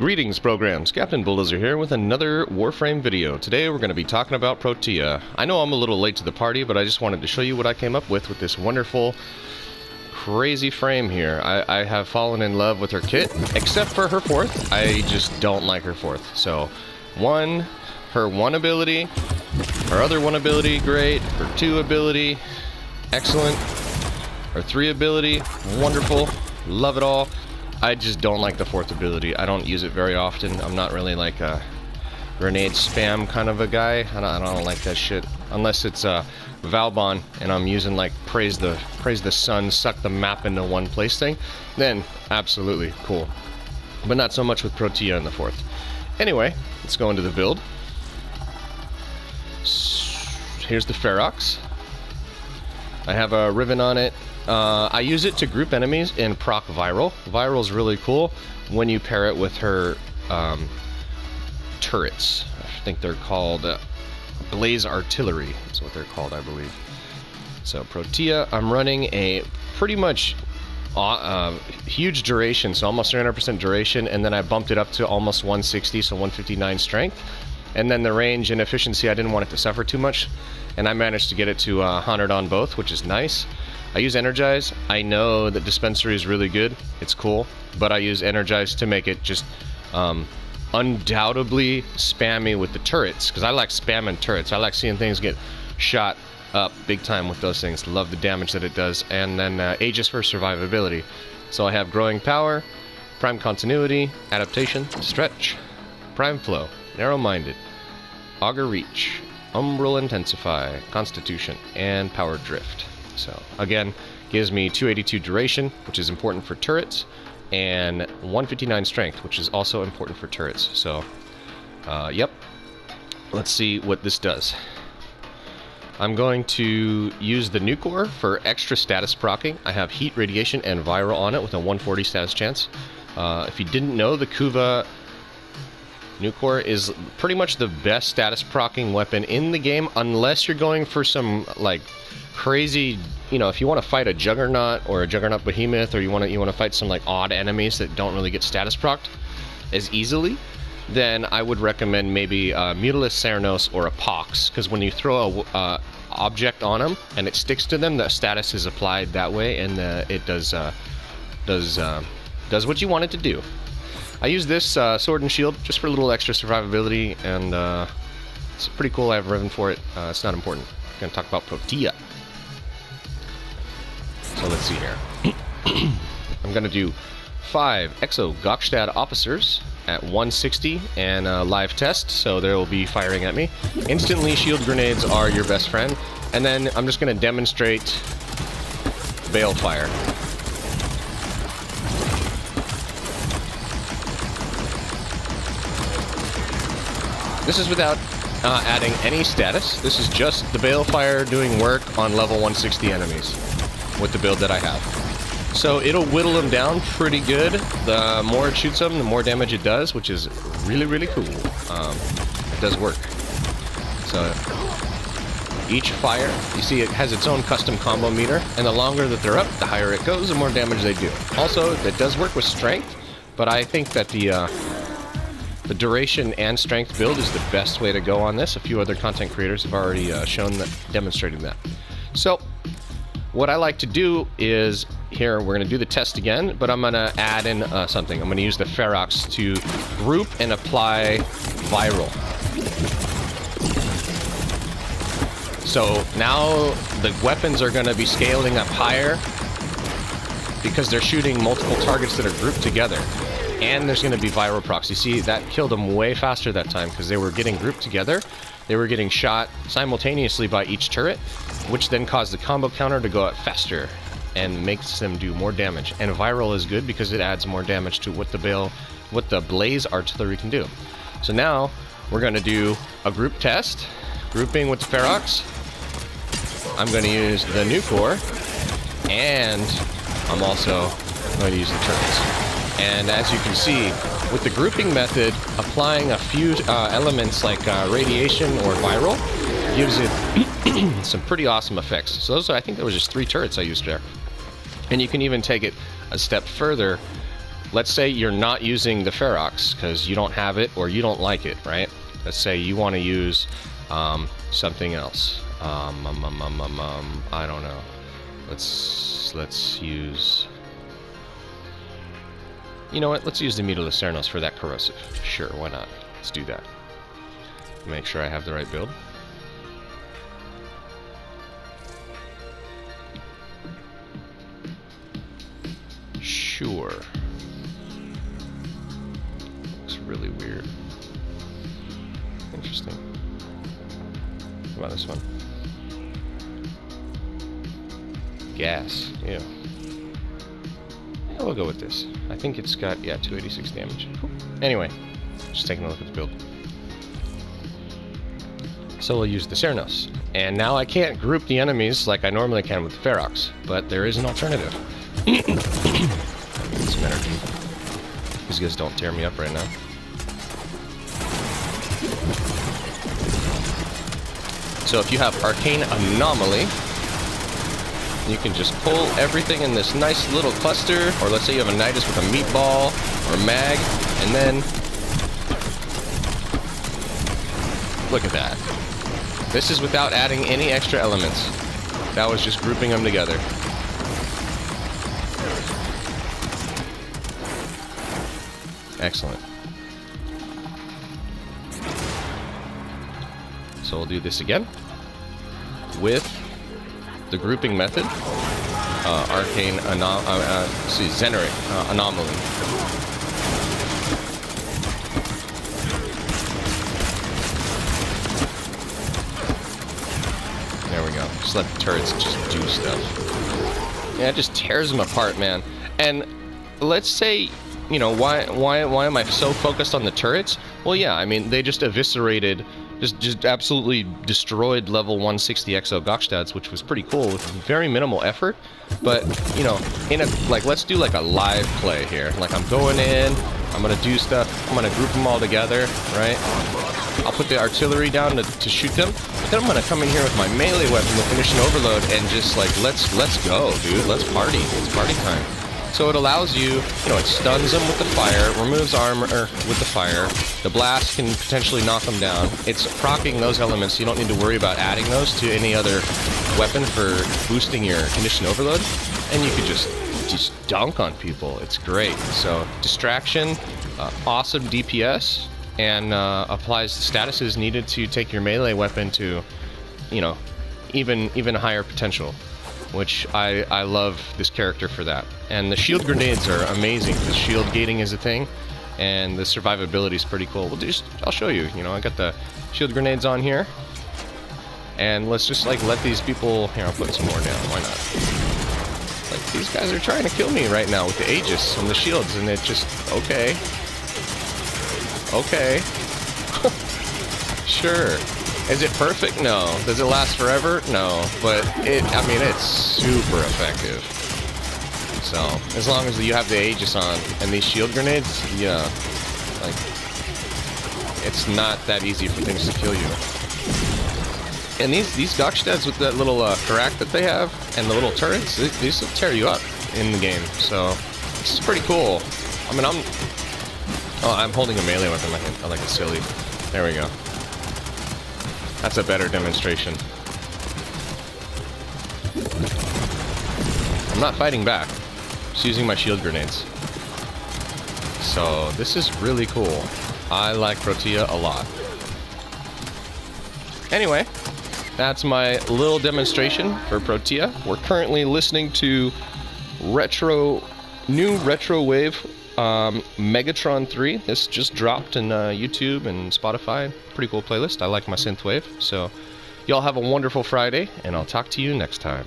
Greetings, programs. Captain Doz3r here with another Warframe video. Today we're going to be talking about Protea. I know I'm a little late to the party, but I just wanted to show you what I came up with this wonderful, crazy frame here. I have fallen in love with her kit, except for her fourth. I just don't like her fourth. So, her one ability, her other one ability, great. Her two ability, excellent. Her three ability, wonderful. Love it all. I just don't like the fourth ability. I don't use it very often. I'm not really like a grenade spam kind of a guy. I don't like that shit. Unless it's Valbon and I'm using like praise the sun, suck the map into one place thing, then absolutely cool. But not so much with Protea in the fourth. Anyway, let's go into the build. Here's the Ferox. I have a Riven on it. I use it to group enemies and proc Viral. Viral's really cool when you pair it with her turrets. I think they're called Blaze Artillery. That's what they're called, I believe. So Protea, I'm running a pretty much huge duration, so almost 300% duration, and then I bumped it up to almost 160, so 159 strength. And then the range and efficiency, I didn't want it to suffer too much, and I managed to get it to 100 on both, which is nice. I use Energize. I know that Dispensary is really good. It's cool. But I use Energize to make it just undoubtedly spammy with the turrets. Because I like spamming turrets. I like seeing things get shot up big time with those things. Love the damage that it does. And then Aegis for survivability. So I have Growing Power, Prime Continuity, Adaptation, Stretch, Prime Flow, Narrow-Minded, Augur Reach, Umbral Intensify, Constitution, and Power Drift. So, again, gives me 282 duration, which is important for turrets, and 159 strength, which is also important for turrets. So, yep. Let's see what this does. I'm going to use the new core for extra status proccing. I have Heat, Radiation, and Viral on it with a 140 status chance. If you didn't know, the Kuva new core is pretty much the best status proccing weapon in the game, unless you're going for some, like, crazy, you know, if you want to fight a Juggernaut or a Juggernaut Behemoth, or you want to fight some like odd enemies that don't really get status procced as easily, then I would recommend maybe Mutalisk Ceranos or a Pox, because when you throw a object on them and it sticks to them, the status is applied that way, and it does what you want it to do. I use this Sword and Shield just for a little extra survivability, and it's pretty cool. I have Riven for it. It's not important. I'm going to talk about Protea. So let's see here. I'm going to do 5 Exo Gokstad officers at 160 and a live test, so they will be firing at me. Instantly, shield grenades are your best friend. And then I'm just going to demonstrate Balefire. This is without adding any status. This is just the Balefire doing work on level 160 enemies with the build that I have. So it'll whittle them down pretty good. The more it shoots them, the more damage it does, which is really, really cool. It does work. So each fire, you see it has its own custom combo meter, and the longer that they're up, the higher it goes, the more damage they do. Also, it does work with strength, but I think that the duration and strength build is the best way to go on this. A few other content creators have already demonstrated that. So what I like to do is, here we're going to do the test again, but I'm going to add in something. I'm going to use the Ferox to group and apply Viral. So now the weapons are going to be scaling up higher because they're shooting multiple targets that are grouped together. And there's going to be Viral procs. You see, that killed them way faster that time because they were getting grouped together. They were getting shot simultaneously by each turret, which then caused the combo counter to go up faster and makes them do more damage. And Viral is good because it adds more damage to what the Blaze Artillery can do. So now we're going to do a group test, grouping with the Ferox. I'm going to use the new core, and I'm also going to use the turrets. And as you can see, with the grouping method, applying a few elements like radiation or Viral gives it some pretty awesome effects. So those are, I think there was just 3 turrets I used there. And you can even take it a step further let's say you're not using the Ferox because you don't have it or you don't like it, right? Let's say you want to use something else. I don't know. Let's use. You know what? Let's use the Metal Lucernos for that corrosive. Sure, why not? Let's do that. Make sure I have the right build. Sure. Looks really weird. Interesting. What about this one? Gas. Yeah. We'll go with this. I think it's got, yeah, 286 damage. Anyway, just taking a look at the build. So we'll use the Cernos. And now I can't group the enemies like I normally can with the Ferox, but there is an alternative. Some energy. These guys don't tear me up right now. So if you have Arcane Anomaly, you can just pull everything in this nice little cluster, or let's say you have a Nidus with a meatball or a mag, and then look at that. This is without adding any extra elements. That was just grouping them together. Excellent. So we'll do this again with the grouping method, Arcane Xeneric Anomaly. There we go. Just let the turrets just do stuff. Yeah, it just tears them apart, man. And let's say, you know, why am I so focused on the turrets? Well, yeah, I mean, they just eviscerated, just absolutely destroyed level 160 Exo Gokstads, which was pretty cool with very minimal effort. But, you know, like, let's do like a live play here. Like, I'm going in, I'm gonna do stuff, I'm gonna group them all together, right? I'll put the artillery down to shoot them, but then I'm gonna come in here with my melee weapon, the Condition Overload, and just like, let's go, dude, let's party. It's party time. So it allows you, you know, it stuns them with the fire, removes armor with the fire, the blast can potentially knock them down. It's proccing those elements, so you don't need to worry about adding those to any other weapon for boosting your Condition Overload, and you could just dunk on people. It's great. So distraction, awesome DPS, and applies the statuses needed to take your melee weapon to, you know, even higher potential. Which I love this character for that. And the shield grenades are amazing because shield gating is a thing, and the survivability is pretty cool. I'll show you. You know, I got the shield grenades on here, and let's just like let these people. Here, I'll put some more down. Why not? Like, these guys are trying to kill me right now with the Aegis and the shields, and it just okay. Sure. Is it perfect? No. Does it last forever? No. But I mean, it's super effective. So, as long as you have the Aegis on and these shield grenades, yeah, like, it's not that easy for things to kill you. And these Gokstads with that little Karak that they have and the little turrets, these will tear you up in the game. So, this is pretty cool. I mean, I'm holding a melee weapon like a silly. There we go. That's a better demonstration. I'm not fighting back. Just using my shield grenades. So this is really cool. I like Protea a lot. Anyway, that's my little demonstration for Protea. We're currently listening to new retro wave Megatron 3. This just dropped in YouTube and Spotify. Pretty cool playlist. I like my synthwave. So y'all have a wonderful Friday, and I'll talk to you next time.